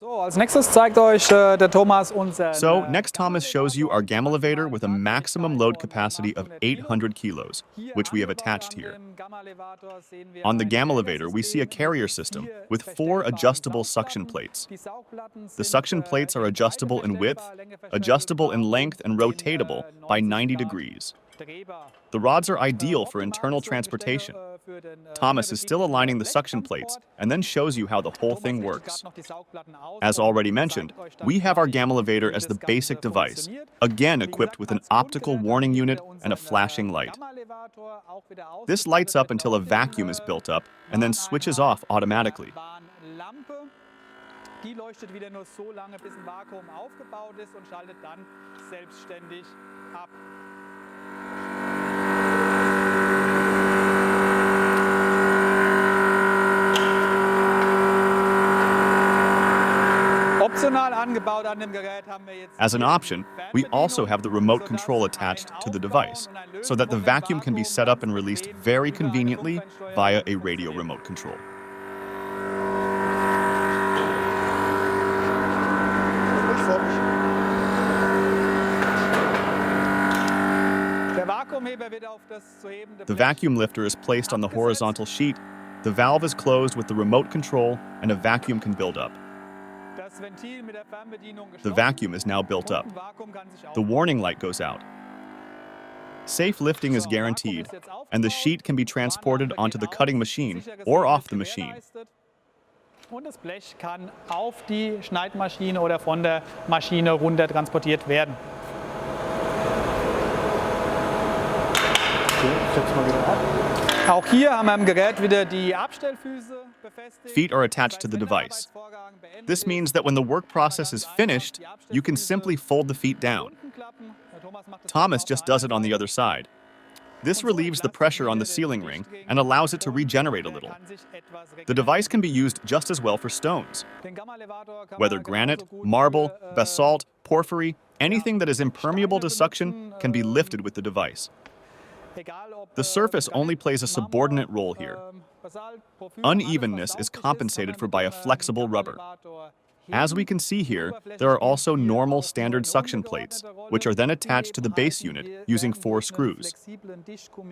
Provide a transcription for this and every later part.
So, next Thomas shows you our Gamma-Levator with a maximum load capacity of 800 kilos, which we have attached here. On the Gamma-Levator, we see a carrier system with 4 adjustable suction plates. The suction plates are adjustable in width, adjustable in length, and rotatable by 90 degrees. The rods are ideal for internal transportation. Thomas is still aligning the suction plates and then shows you how the whole thing works. As already mentioned, we have our Gamma-Levator as the basic device, again equipped with an optical warning unit and a flashing light. This lights up until a vacuum is built up and then switches off automatically. Die leuchtet wieder nur so lange, bis ein Vakuum aufgebaut ist und schaltet dann selbstständig ab. Optional angebaut an dem Gerät haben wir jetzt. As an option, we also have the remote control attached to the device, so that the vacuum can be set up and released very conveniently via a radio remote control. The vacuum lifter is placed on the horizontal sheet, the valve is closed with the remote control, and a vacuum can build up. The vacuum is now built up. The warning light goes out. Safe lifting is guaranteed, and the sheet can be transported onto the cutting machine or off the machine. Und das Blech kann auf die Schneidmaschine oder von der Maschine runter transportiert werden. Auch hier haben wir im Gerät wieder die Abstellfüße befestigt. Feet are attached to the device. This means that when the work process is finished, you can simply fold the feet down. Thomas just does it on the other side. This relieves the pressure on the sealing ring and allows it to regenerate a little. The device can be used just as well for stones. Whether granite, marble, basalt, porphyry, anything that is impermeable to suction can be lifted with the device. The surface only plays a subordinate role here. Unevenness is compensated for by a flexible rubber. As we can see here, there are also normal standard suction plates, which are then attached to the base unit using 4 screws.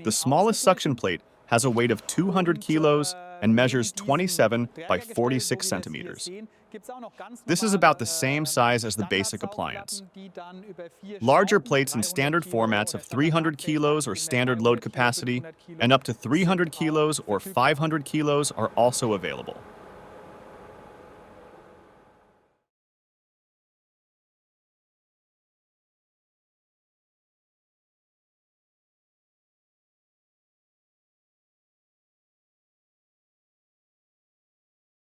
The smallest suction plate has a weight of 200 kilos and measures 27 by 46 centimeters. This is about the same size as the basic appliance. Larger plates in standard formats of 300 kilos or standard load capacity and up to 300 kilos or 500 kilos are also available.